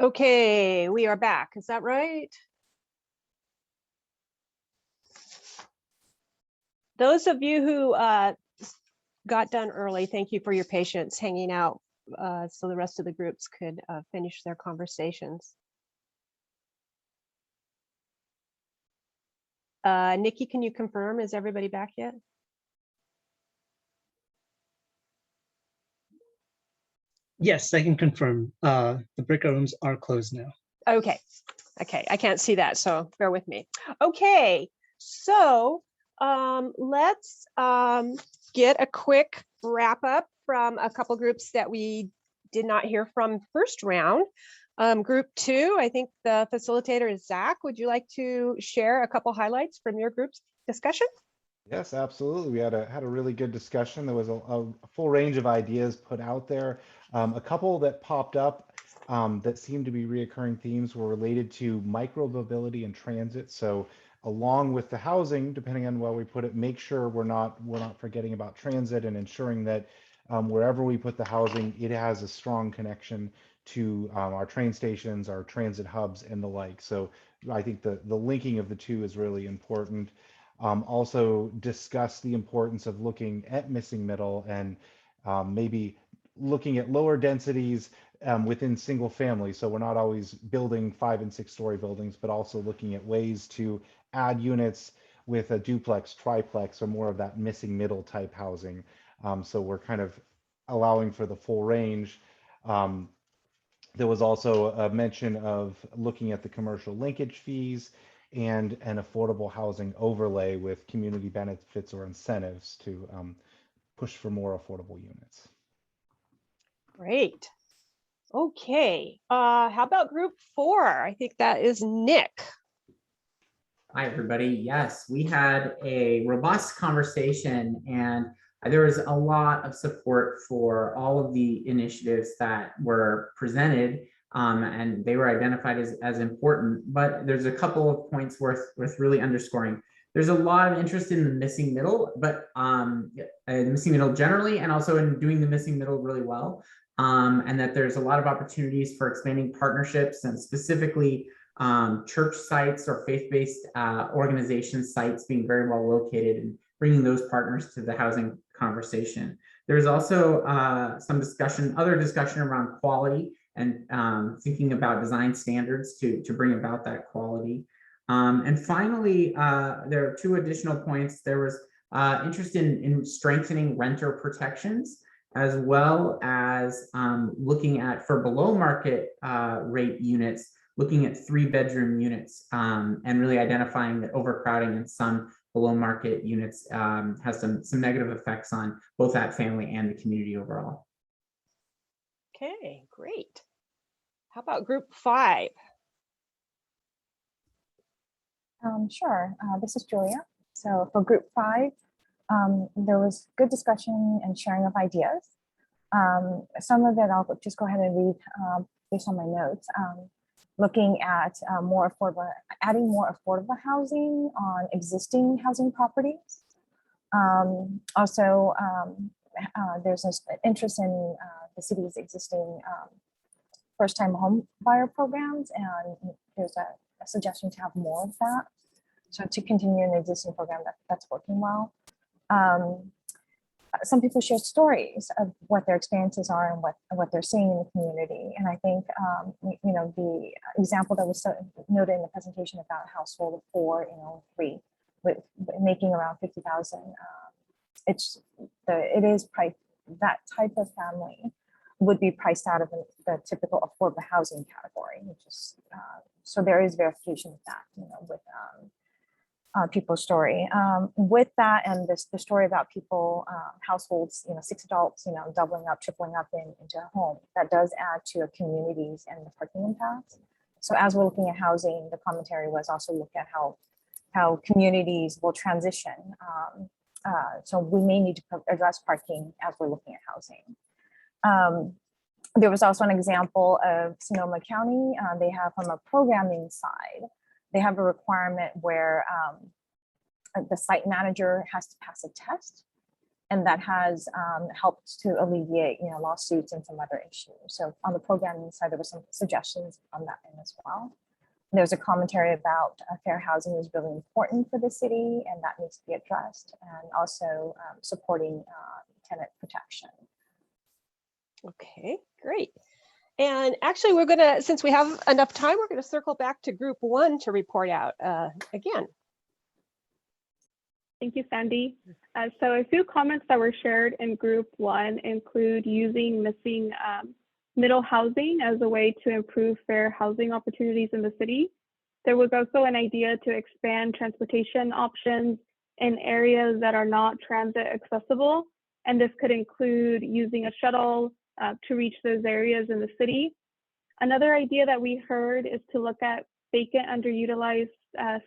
Okay, we are back. Is that right? Those of you who got done early, thank you for your patience hanging out so the rest of the groups could finish their conversations. Nikki, can you confirm, is everybody back yet? Yes, I can confirm. The breakout rooms are closed now. Okay, okay, I can't see that, so bear with me. Okay, so let's get a quick wrap up from a couple groups that we did not hear from first round. Group 2, I think the facilitator is Zach. Would you like to share a couple highlights from your group's discussion? Yes, absolutely. We had a really good discussion. There was a full range of ideas put out there. A couple that popped up that seemed to be reoccurring themes were related to micromobility and transit. So along with the housing, depending on where we put it, make sure we're not forgetting about transit and ensuring that wherever we put the housing, it has a strong connection to our train stations, our transit hubs, and the like. So I think the linking of the two is really important. Also discuss the importance of looking at missing middle and maybe looking at lower densities within single family. So we're not always building 5- and 6-story buildings, but also looking at ways to add units with a duplex, triplex, or more of that missing middle type housing. So we're kind of allowing for the full range. There was also a mention of looking at the commercial linkage fees and an affordable housing overlay with community benefits or incentives to push for more affordable units. Great. Okay, how about group 4? I think that is Nick. Hi, everybody. Yes, we had a robust conversation and there was a lot of support for all of the initiatives that were presented and they were identified as important, but there's a couple of points worth really underscoring. There's a lot of interest in the missing middle, but missing middle generally, and also in doing the missing middle really well. And that there's a lot of opportunities for expanding partnerships and specifically church sites or faith-based organization sites being very well located and bringing those partners to the housing conversation. There's also some discussion, other discussion around quality and thinking about design standards to bring about that quality. And finally, there are two additional points. There was interest in strengthening renter protections, as well as looking at, for below market rate units, looking at 3-bedroom units and really identifying that overcrowding in some below market units has some negative effects on both that family and the community overall. Okay, great. How about group 5? Sure, this is Julia. So for group 5, there was good discussion and sharing of ideas. Some of it I'll just go ahead and read based on my notes. Looking at adding more affordable housing on existing housing properties. Also, there's an interest in the city's existing first-time home buyer programs, and there's a suggestion to have more of that. So to continue an existing program that's working well. Some people share stories of what their experiences are and what they're seeing in the community. And I think, the example that was noted in the presentation about a household of 4, 3, with making around 50,000, it is priced, that type of family would be priced out of the typical affordable housing category, which is, so there is verification of that, with people's story. With that, and the story about people, households, 6 adults, doubling up, tripling up into a home, that does add to a communities and the parking impacts. So as we're looking at housing, the commentary was also look at how communities will transition. So we may need to address parking as we're looking at housing. There was also an example of Sonoma County. They have, from a programming side, they have a requirement where the site manager has to pass a test, and that has helped to alleviate lawsuits and some other issues. So on the programming side, there were some suggestions on that end as well. There's a commentary about fair housing is really important for the city, and that needs to be addressed, and also supporting tenant protection. Okay, great. And actually, we're gonna, since we have enough time, we're gonna circle back to group 1 to report out again. Thank you, Sandy. So a few comments that were shared in group 1 include using missing middle housing as a way to improve fair housing opportunities in the city. There was also an idea to expand transportation options in areas that are not transit accessible. And this could include using a shuttle to reach those areas in the city. Another idea that we heard is to look at vacant, underutilized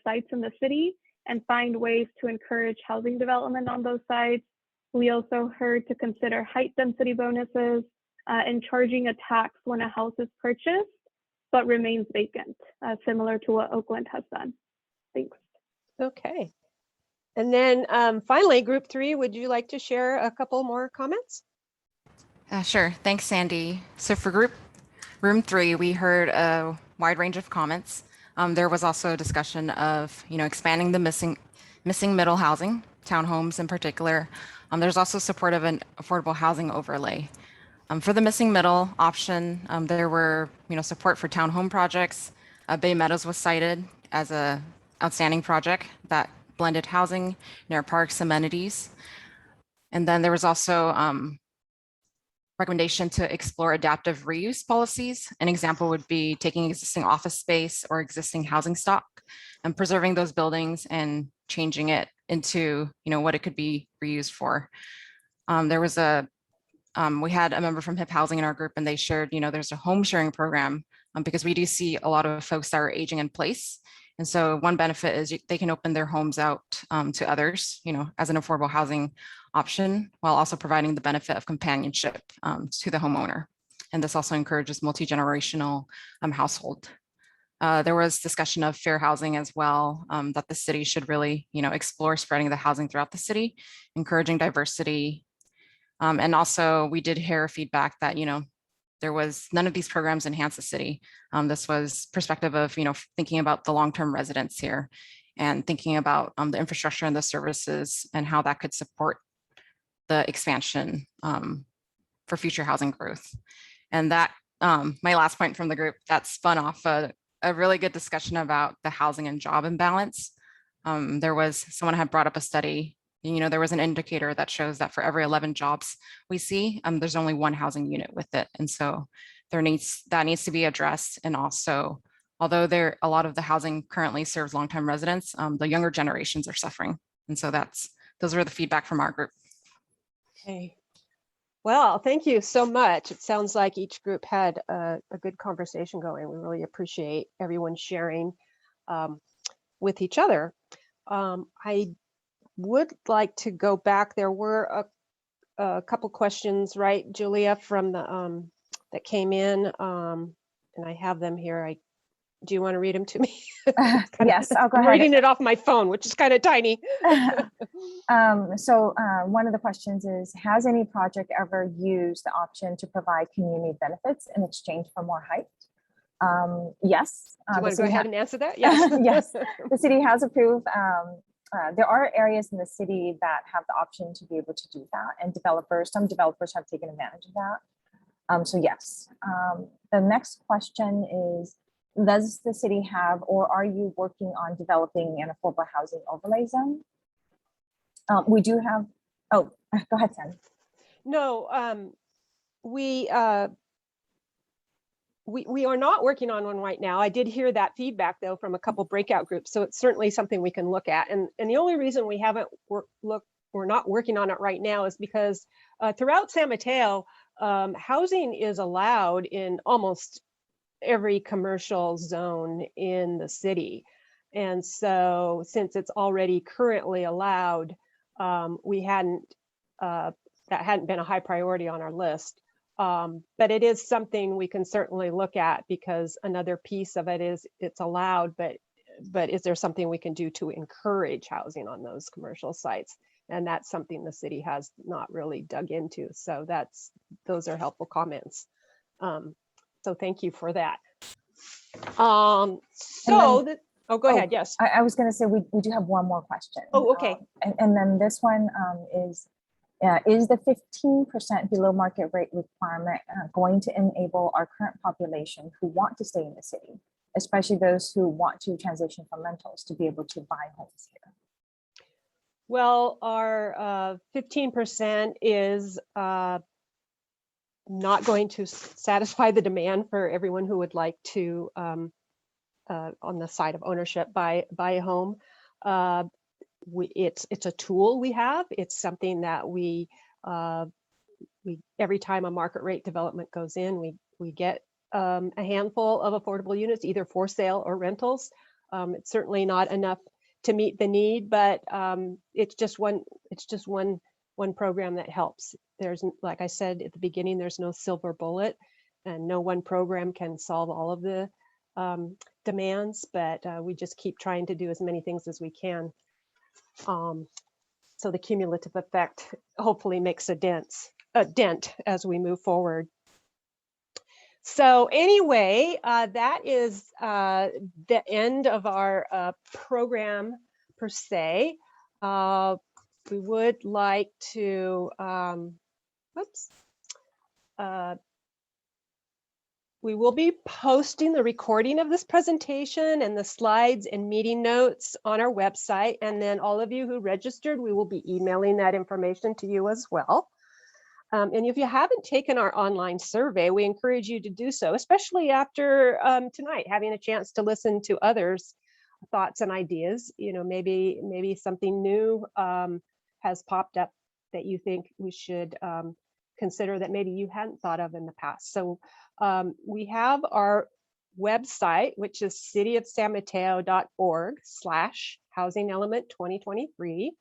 sites in the city and find ways to encourage housing development on those sites. We also heard to consider height density bonuses and charging a tax when a house is purchased but remains vacant, similar to what Oakland has done. Thanks. Okay. And then finally, group 3, would you like to share a couple more comments? Sure. Thanks, Sandy. So for room 3, we heard a wide range of comments. There was also a discussion of, expanding the missing middle housing, townhomes in particular. There's also support of an affordable housing overlay. For the missing middle option, there were, support for townhome projects. Bay Meadows was cited as a outstanding project that blended housing near parks, amenities. And then there was also recommendation to explore adaptive reuse policies. An example would be taking existing office space or existing housing stock and preserving those buildings and changing it into, what it could be reused for. There was we had a member from HIP Housing in our group, and they shared, there's a home sharing program because we do see a lot of folks that are aging in place. And so one benefit is they can open their homes out to others, as an affordable housing option, while also providing the benefit of companionship to the homeowner. And this also encourages multi-generational household. There was discussion of fair housing as well, that the city should really, explore spreading the housing throughout the city, encouraging diversity. And also we did hear feedback that, there was none of these programs enhance the city. This was perspective of, thinking about the long-term residents here and thinking about the infrastructure and the services and how that could support the expansion for future housing growth. And that my last point from the group that spun off a really good discussion about the housing and job imbalance. Someone had brought up a study, there was an indicator that shows that for every 11 jobs we see, there's only one housing unit with it. And so that needs to be addressed. And also, although a lot of the housing currently serves long-term residents, the younger generations are suffering. And so those were the feedback from our group. Okay. Well, thank you so much. It sounds like each group had a good conversation going. We really appreciate everyone sharing with each other. I would like to go back. There were a couple questions, right, Julia, from the that came in, and I have them here. Do you want to read them to me? Yes, I'll go I'm ahead. reading it off my phone, which is kind of tiny. So one of the questions is, has any project ever used the option to provide community benefits in exchange for more height? Yes. Do you want to go ahead and answer that? Yes. Yes, the city has approved. There are areas in the city that have the option to be able to do that, and some developers have taken advantage of that. So yes. The next question is, does the city have, or are you working on developing an affordable housing overlay zone? We do have, go ahead, Sam. No, we are not working on one right now. I did hear that feedback though from a couple breakout groups, so it's certainly something we can look at. And the only reason we haven't we're not working on it right now is because throughout San Mateo, housing is allowed in almost every commercial zone in the city. And so since it's already currently allowed, that hadn't been a high priority on our list. But it is something we can certainly look at, because another piece of it is it's allowed, but is there something we can do to encourage housing on those commercial sites? And that's something the city has not really dug into. So those are helpful comments. So thank you for that. Go ahead. Yes. I was going to say we do have one more question. Oh, okay. And then this one is the 15% below market rate requirement going to enable our current population who want to stay in the city, especially those who want to transition from rentals, to be able to buy homes here? Well, our 15% is not going to satisfy the demand for everyone who would like to, on the side of ownership, buy a home. It's a tool we have. It's something that we every time a market rate development goes in, we get a handful of affordable units, either for sale or rentals. It's certainly not enough to meet the need, but it's just one program that helps. There's, like I said at the beginning, there's no silver bullet, and no one program can solve all of the demands, but we just keep trying to do as many things as we can. So the cumulative effect hopefully makes a dent as we move forward. So anyway, that is the end of our program per se. We would like to, we will be posting the recording of this presentation and the slides and meeting notes on our website. And then all of you who registered, we will be emailing that information to you as well. And if you haven't taken our online survey, we encourage you to do so, especially after tonight, having a chance to listen to others' thoughts and ideas. You know, maybe something new has popped up that you think we should consider that maybe you hadn't thought of in the past. So we have our website, which is cityofsanmateo.org/housing element 2023.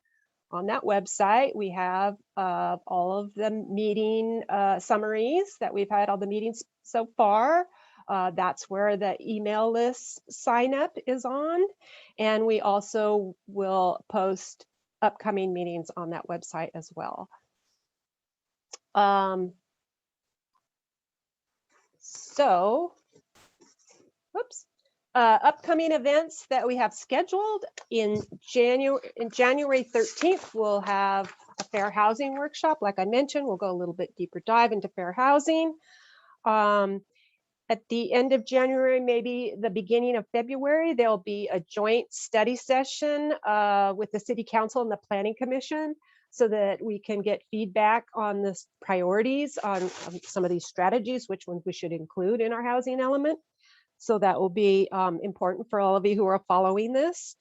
On that website, we have all of the meeting summaries that we've had, all the meetings so far. That's where the email list sign up is on. And we also will post upcoming meetings on that website as well. Upcoming events that we have scheduled in January 13th, we'll have a fair housing workshop. Like I mentioned, we'll go a little bit deeper dive into fair housing. at the end of January, maybe the beginning of February, there'll be a joint study session with the City Council and the Planning Commission so that we can get feedback on the priorities on some of these strategies, which ones we should include in our housing element. So that will be important for all of you who are following this.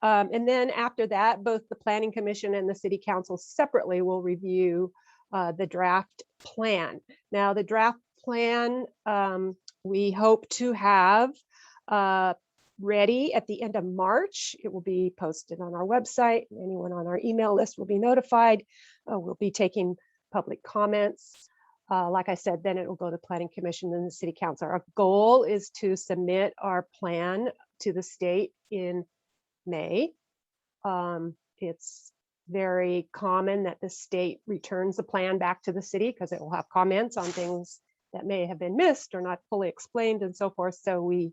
And then after that, both the Planning Commission and the City Council separately will review the draft plan. Now, the draft plan we hope to have ready at the end of March. It will be posted on our website. Anyone on our email list will be notified. We'll be taking public comments. Like I said, then it will go to Planning Commission and the City Council. Our goal is to submit our plan to the state in May. It's very common that the state returns the plan back to the city because it will have comments on things that may have been missed or not fully explained and so forth. So we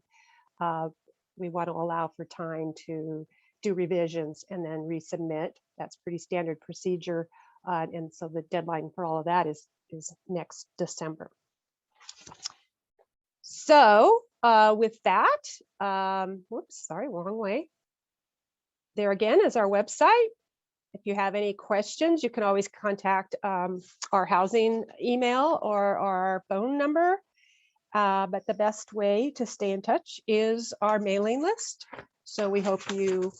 want to allow for time to do revisions and then resubmit. That's pretty standard procedure. And so the deadline for all of that is next December. So with that, whoops, sorry, wrong way. There again is our website. If you have any questions, you can always contact our housing email or our phone number. But the best way to stay in touch is our mailing list. So we hope you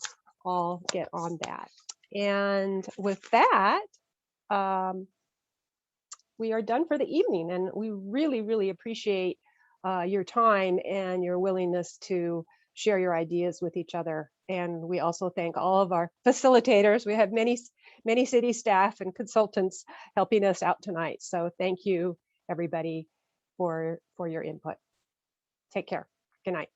all get on that. And with that, we are done for the evening. And we really, really appreciate your time and your willingness to share your ideas with each other. And we also thank all of our facilitators. We have many city staff and consultants helping us out tonight. So thank you, everybody, for your input. Take care. Good night.